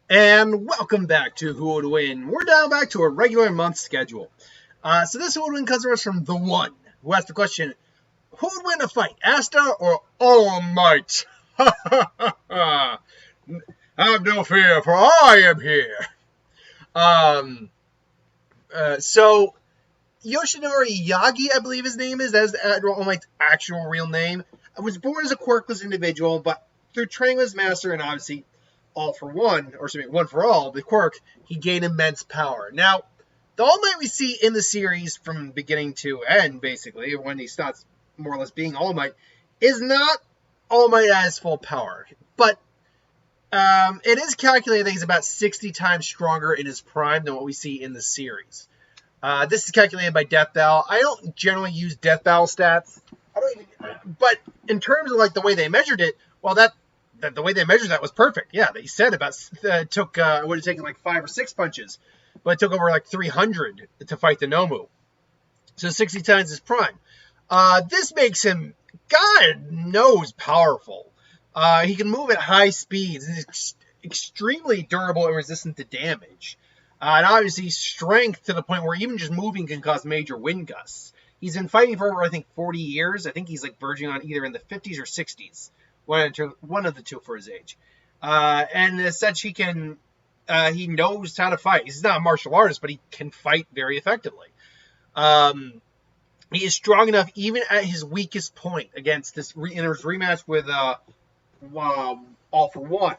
And welcome back to Who Would Win. We're down back to a regular month schedule. So this Who Would Win comes to us from The One, who asked the question, who would win a fight, Asta or All Might? Have no fear, for I am here. So Yoshinori Yagi, I believe his name is, that's All Might's actual real name, was born as a quirkless individual, but through training with his master and obviously All for One, or excuse me, One for All, the quirk, he gained immense power. Now, the All Might we see in the series from beginning to end, basically, when he starts more or less being All Might, is not All Might at his full power. But it is calculated that he's about 60 times stronger in his prime than what we see in the series. This is calculated by Death Battle. I don't generally use Death Battle stats. But in terms of like the way they measured it, well, the way they measured that was perfect. Yeah, they said about it would have taken like 5 or 6 punches, but it took over like 300 to fight the Nomu. So 60 times his prime. This makes him, God knows, powerful. He can move at high speeds. He's extremely durable and resistant to damage. And obviously strength to the point where even just moving can cause major wind gusts. He's been fighting for over, I think, 40 years. I think he's like verging on either in the 50s or 60s. One of the two for his age. And as such, he knows how to fight. He's not a martial artist, but he can fight very effectively. He is strong enough, even at his weakest point, against this in his rematch with All for One.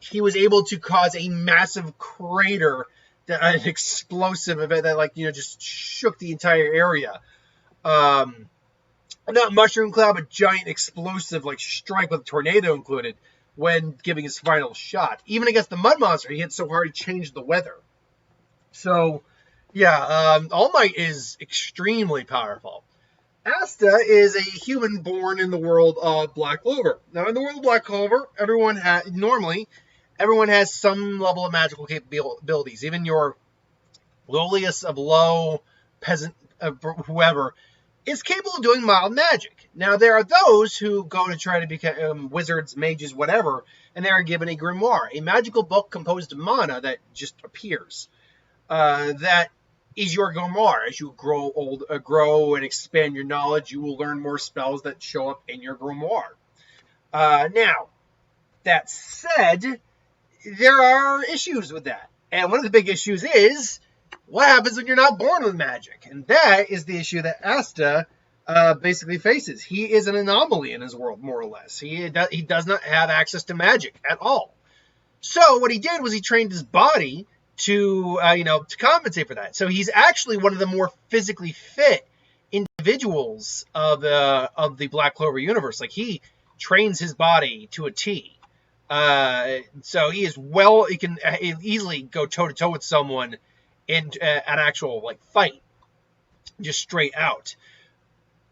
He was able to cause a massive crater, an explosive event that just shook the entire area. Not mushroom cloud, but giant explosive strike with a tornado included when giving his final shot. Even against the mud monster, he hit so hard he changed the weather. So, yeah, All Might is extremely powerful. Asta is a human born in the world of Black Clover. Now, in the world of Black Clover, everyone has some level of magical capabilities. Even your lowliest of low peasant, whoever, is capable of doing mild magic. Now, there are those who go to try to become wizards, mages, whatever, and they are given a grimoire, a magical book composed of mana that just appears. That is your grimoire. As you grow and expand your knowledge, you will learn more spells that show up in your grimoire. Now, that said, there are issues with that. And one of the big issues is, what happens when you're not born with magic? And that is the issue that Asta basically faces. He is an anomaly in his world, more or less. He does not have access to magic at all. So what he did was he trained his body to compensate for that. So he's actually one of the more physically fit individuals of the Black Clover universe. Like, he trains his body to a T. So he is he can easily go toe to toe with someone in an actual fight, just straight out.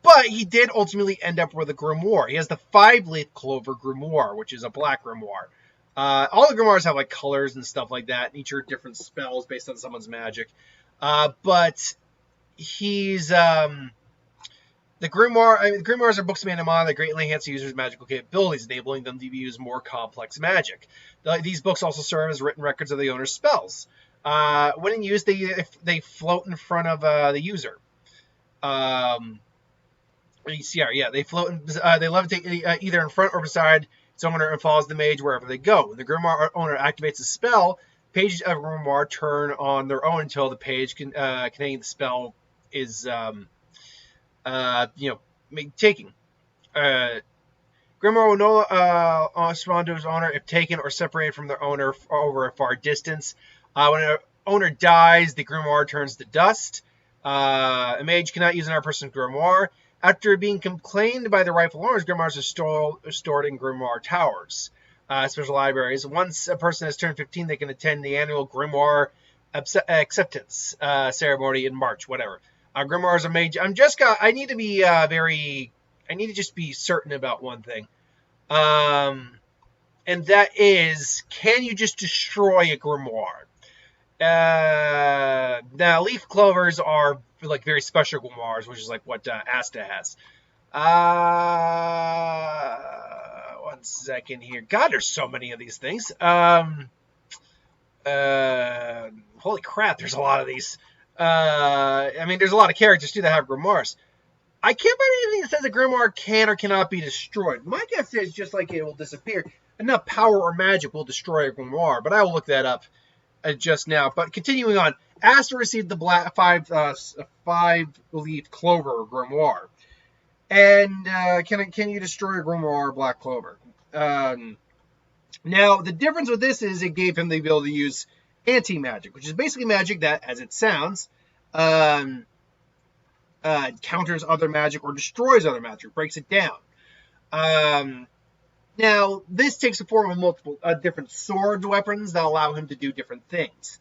But he did ultimately end up with a grimoire. He has the 5-leaf clover grimoire, which is a black grimoire. All the grimoires have colors and stuff like that, and each are different spells based on someone's magic. But he's the grimoires are books made of mana that greatly enhance users' magical capabilities, enabling them to use more complex magic. These books also serve as written records of the owner's spells. When in use, they float in front of the user. They float. They levitate either in front or beside its owner and follows the mage wherever they go. When the grimoire owner activates a spell, pages of grimoire turn on their own until the page containing the spell is taking. Grimoire will no respond to his owner if taken or separated from their owner over a far distance. When an owner dies, the grimoire turns to dust. A mage cannot use another person's grimoire. After being claimed by the rightful owners, grimoires are stored in grimoire towers, special libraries. Once a person has turned 15, they can attend the annual grimoire acceptance ceremony in March, whatever. Grimoires are made. I need to just be certain about one thing. And that is, can you just destroy a grimoire? Now, leaf clovers are very special grimoires, which is what Asta has. 1 second here. God, there's so many of these things. Holy crap, there's a lot of these. I mean, there's a lot of characters, too, that have grimoires. I can't find anything that says a grimoire can or cannot be destroyed. My guess is just like it will disappear. Enough power or magic will destroy a grimoire, but I will look that up just now. But continuing on, Asta received the five-leaf clover grimoire. And can you destroy a grimoire black clover? Now, the difference with this is it gave him the ability to use anti-magic, which is basically magic that, as it sounds, counters other magic or destroys other magic, breaks it down. Now, this takes the form of multiple different sword weapons that allow him to do different things.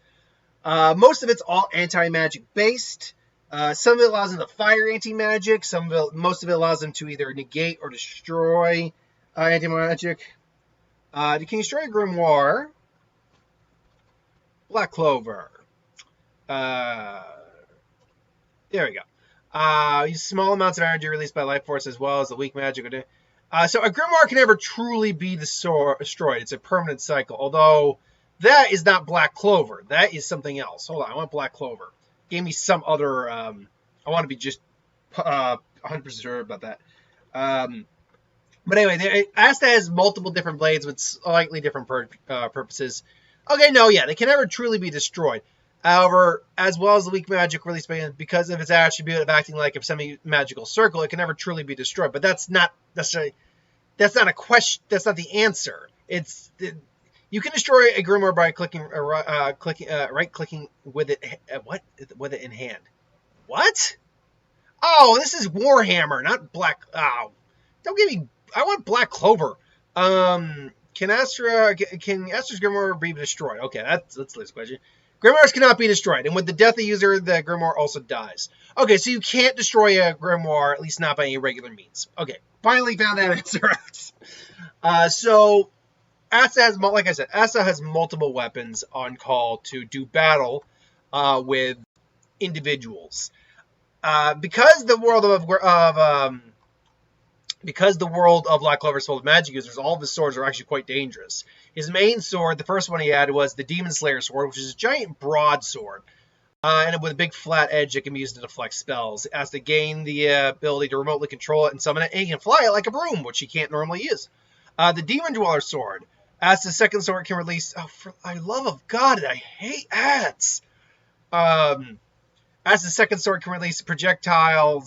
Most of it's all anti-magic based. Some of it allows him to fire anti-magic. Most of it allows him to either negate or destroy anti-magic. Can you destroy a grimoire? Black Clover. There we go. Use small amounts of energy released by life force as well as the weak magic. So a grimoire can never truly be destroyed. It's a permanent cycle. Although that is not Black Clover. That is something else. Hold on. I want Black Clover. Gave me some other. I want to be just 100% sure about that. But anyway, Asta has multiple different blades with slightly different purposes. Okay, no, yeah, they can never truly be destroyed. However, as well as the weak magic released by him, because of its attribute of acting like a semi-magical circle, it can never truly be destroyed. But that's not a question. That's not the answer. You can destroy a grimoire by right-clicking with it. With it in hand. What? Oh, this is Warhammer, not Black. Oh, don't give me. I want Black Clover. Can Astra's grimoire be destroyed? Okay, that's the last question. Grimoires cannot be destroyed, and with the death of the user, the grimoire also dies. Okay, so you can't destroy a grimoire, at least not by any regular means. Okay, finally found that answer out. So, Asta has, like I said, Asta has multiple weapons on call to do battle with individuals. Because the world of Black Clover is full of magic users, all of his swords are actually quite dangerous. His main sword, the first one he had, was the Demon Slayer sword, which is a giant broadsword, and with a big flat edge that can be used to deflect spells. It has to gain the ability to remotely control it and summon it, and he can fly it like a broom, which he can't normally use. The Demon Dweller sword, as the second sword can release... Oh, for the love of God, I hate ads! As the second sword can release projectile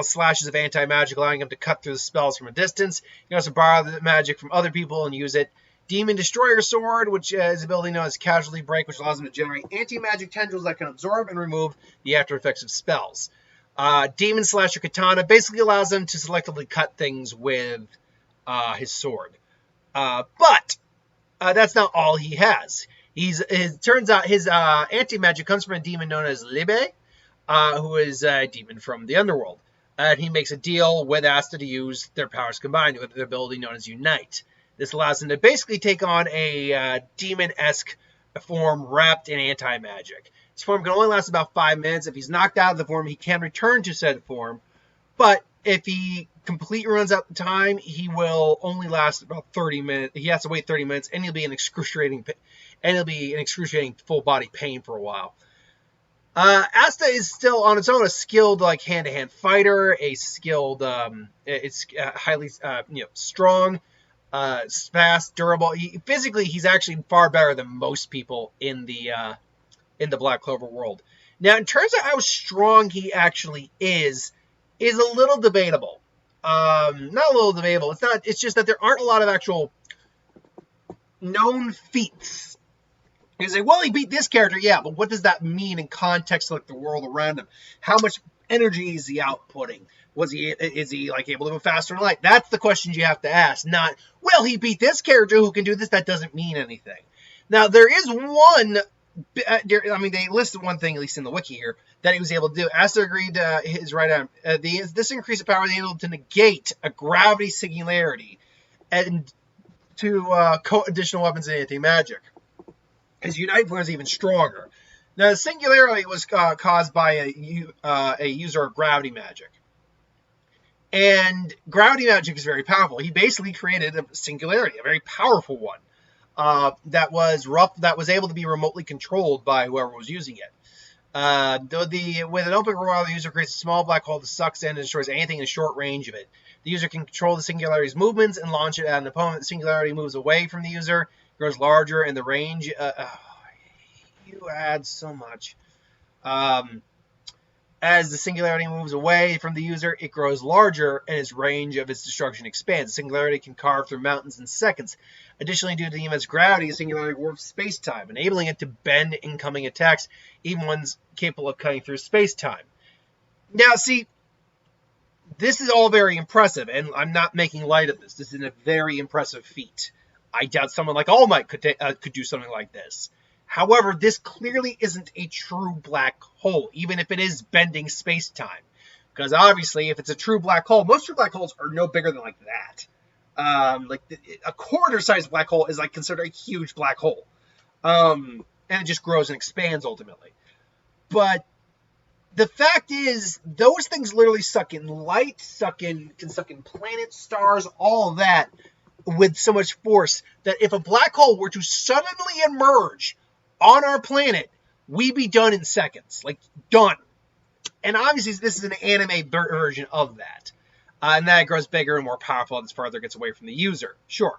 slashes of anti-magic, allowing him to cut through the spells from a distance. He can also borrow the magic from other people and use it. Demon Destroyer Sword, which is ability known as Casualty Break, which allows him to generate anti-magic tendrils that can absorb and remove the after effects of spells. Demon Slasher Katana basically allows him to selectively cut things with his sword. But that's not all he has. It turns out his anti-magic comes from a demon known as Libe, who is a demon from the underworld. And he makes a deal with Asta to use their powers combined with their ability known as Unite. This allows him to basically take on a demon-esque form wrapped in anti-magic. This form can only last about 5 minutes. If he's knocked out of the form, he can return to said form. But if he completely runs out the time, he will only last about 30 minutes. He has to wait 30 minutes, and he'll be in excruciating full body pain for a while. Asta is still on its own a skilled hand-to-hand fighter, a skilled, it's highly strong, fast, durable. Physically, he's actually far better than most people in the Black Clover world. Now, in terms of how strong he actually is a little debatable. Not a little debatable. It's just that there aren't a lot of actual known feats. You say, well, he beat this character, yeah, but what does that mean in context of the world around him? How much energy is he outputting? Is he able to move faster in light? That's the questions you have to ask. Not, well, he beat this character who can do this. That doesn't mean anything. Now, there is one. They listed one thing, at least in the wiki here, that he was able to do. Asta agreed his right arm. This increase of power is able to negate a gravity singularity and to additional weapons and anti-magic. His Unite form is even stronger. Now, the singularity was caused by a user of gravity magic. And gravity magic is very powerful. He basically created a singularity, a very powerful one. that was able to be remotely controlled by whoever was using it. With an open world, the user creates a small black hole that sucks in and destroys anything in short range of it. The user can control the singularity's movements and launch it at an opponent. The singularity moves away from the user, grows larger, and the range... you add so much. As the singularity moves away from the user, it grows larger, and its range of its destruction expands. The singularity can carve through mountains in seconds. Additionally, due to the immense gravity, the singularity warps space-time, enabling it to bend incoming attacks, even ones capable of cutting through space-time. Now, see, this is all very impressive, and I'm not making light of this. This is a very impressive feat. I doubt someone like All Might could do something like this. However, this clearly isn't a true black hole, even if it is bending space-time. Because obviously, if it's a true black hole, most true black holes are no bigger than like that. A quarter-sized black hole is like considered a huge black hole. And it just grows and expands ultimately. But the fact is, those things literally suck in light, can suck in planets, stars, all of that with so much force that if a black hole were to suddenly emerge on our planet, we'd be done in seconds. Like, done. And obviously, this is an anime version of that. And that grows bigger and more powerful as farther it gets away from the user. Sure.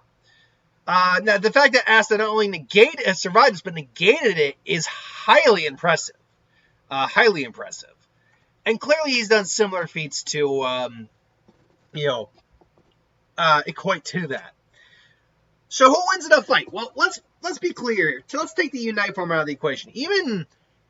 Now, the fact that Asta not only survived this, but negated it is highly impressive. Highly impressive. And clearly he's done similar feats to, equate to that. So who wins in a fight? Well, let's be clear. Let's take the Unite form out of the equation. Even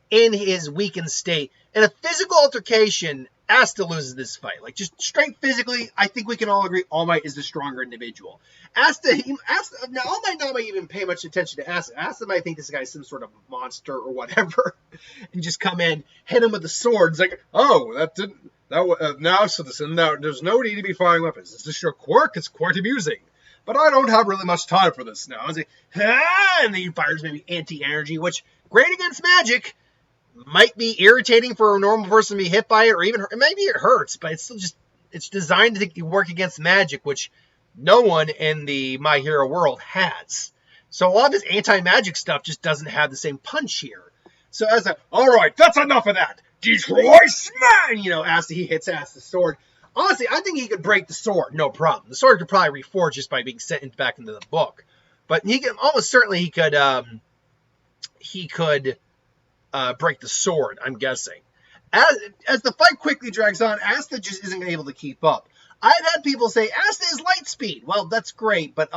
in his weakened state, in a physical altercation, Asta loses this fight. Like, just straight physically, I think we can all agree All Might is the stronger individual. Now, All Might not might even pay much attention to Asta. Asta might think this guy's some sort of monster or whatever, and just come in, hit him with the sword. It's like, oh, now there's no need to be firing weapons. Is this your quirk? It's quite amusing. But I don't have really much time for this now. I was like, and then he fires maybe anti-energy, which, great against magic, might be irritating for a normal person to be hit by it, or even, maybe it hurts, but it's still just, it's designed to work against magic, which no one in the My Hero world has. So a lot of his anti-magic stuff just doesn't have the same punch here. So as alright, that's enough of that. Destroy smash! He hits Asta's sword. Honestly, I think he could break the sword, no problem. The sword could probably reforge just by being sent back into the book. But almost certainly he could break the sword, I'm guessing. As the fight quickly drags on, Asta just isn't able to keep up. I've had people say, Asta is light speed. Well, that's great, but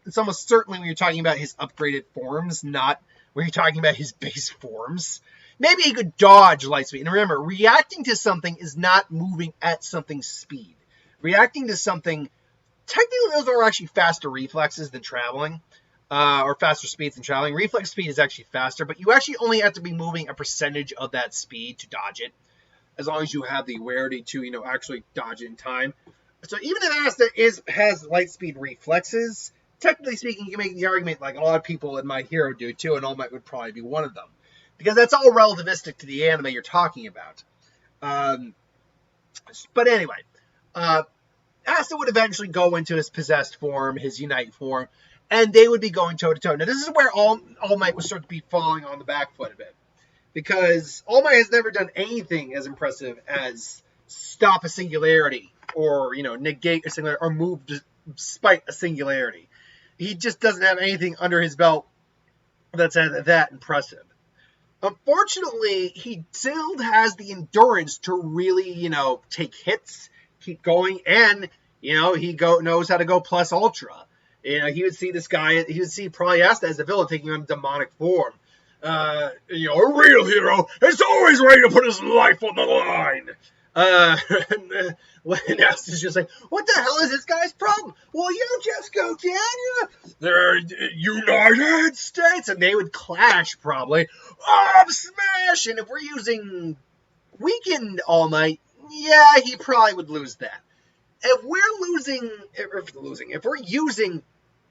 it's almost certainly when you're talking about his upgraded forms, not when you're talking about his base forms. Maybe he could dodge light speed. And remember, reacting to something is not moving at something's speed. Reacting to something, technically those are actually faster reflexes than traveling, or faster speeds than traveling. Reflex speed is actually faster, but you actually only have to be moving a percentage of that speed to dodge it, as long as you have the awareness to, actually dodge it in time. So even if Asta has light speed reflexes, technically speaking, you can make the argument like a lot of people in My Hero do too, and All Might would probably be one of them. Because that's all relativistic to the anime you're talking about. But anyway, Asta would eventually go into his possessed form, his Unite form, and they would be going toe-to-toe. Now, this is where All Might would start to be falling on the back foot a bit. Because All Might has never done anything as impressive as stop a singularity, or, negate a singularity, or move despite a singularity. He just doesn't have anything under his belt that's that impressive. Unfortunately, he still has the endurance to really, take hits, keep going, and, he knows how to go plus ultra. He would see this guy, he would see probably Asta as a villain taking on demonic form. A real hero is always ready to put his life on the line. When Asta's just like, what the hell is this guy's problem? Well, you just go down the United States, and they would clash probably. Smash! And if we're using weakened All Might, yeah, he probably would lose that. If we're using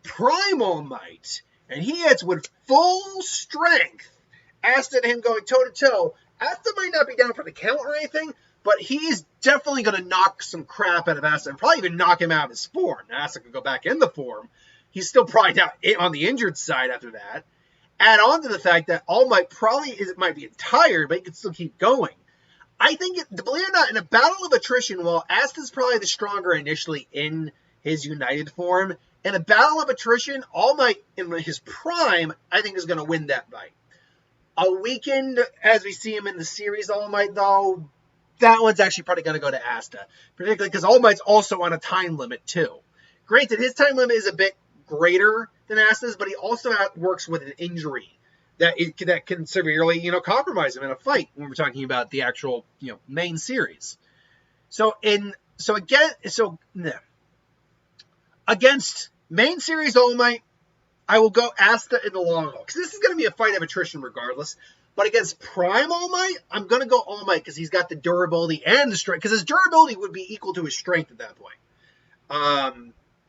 Prime All Might, and he hits with full strength, Asta and him going toe-to-toe, Asta might not be down for the count or anything, but he's definitely going to knock some crap out of Asta and probably even knock him out of his form. Now, Asta could go back in the form, He's still probably not on the injured side after that. Add on to the fact that All Might might be tired, but he can still keep going. I think, believe it or not, in a battle of attrition, while Asta's probably the stronger initially in his United form, in a battle of attrition, All Might in his prime, I think is going to win that fight. A weakened, as we see him in the series, All Might, though, that one's actually probably going to go to Asta, particularly because All Might's also on a time limit, too. Granted, his time limit is a bit greater than Asta's, but he also works with an injury that can severely, compromise him in a fight when we're talking about the actual, main series. Against main series All Might, I will go Asta in the long haul, because this is going to be a fight of attrition regardless. But against Prime All Might, I'm going to go All Might because he's got the durability and the strength, because his durability would be equal to his strength at that point.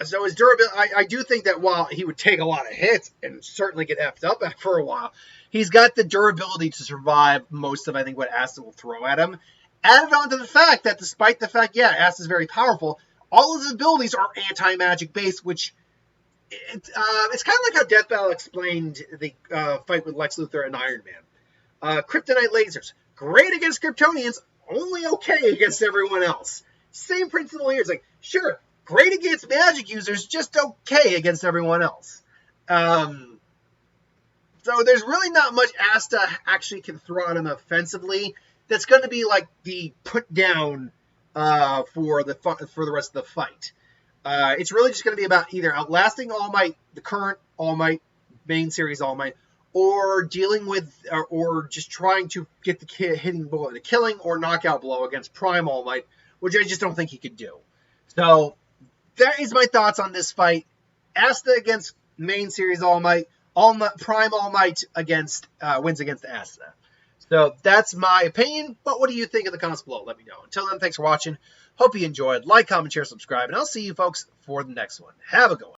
So his durability, I do think that while he would take a lot of hits and certainly get effed up for a while, he's got the durability to survive most of, I think, what Asta will throw at him. Added on to the fact that despite the fact, Asta's very powerful, all of his abilities are anti-magic based, which it's kind of like how Death Battle explained the fight with Lex Luthor and Iron Man. Kryptonite lasers, great against Kryptonians, only okay against everyone else. Same principle here. It's like, sure, great against magic users, just okay against everyone else. So there's really not much Asta actually can throw at him offensively that's going to be like the put down for the rest of the fight. It's really just going to be about either outlasting All Might, the current All Might, main series All Might, or dealing with, or just trying to get the hitting blow, the killing or knockout blow against Prime All Might, which I just don't think he could do. So that is my thoughts on this fight. Asta against main series All Might, Prime All Might wins against Asta. So that's my opinion, but what do you think in the comments below? Let me know. Until then, thanks for watching. Hope you enjoyed. Like, comment, share, subscribe, and I'll see you folks for the next one. Have a good one.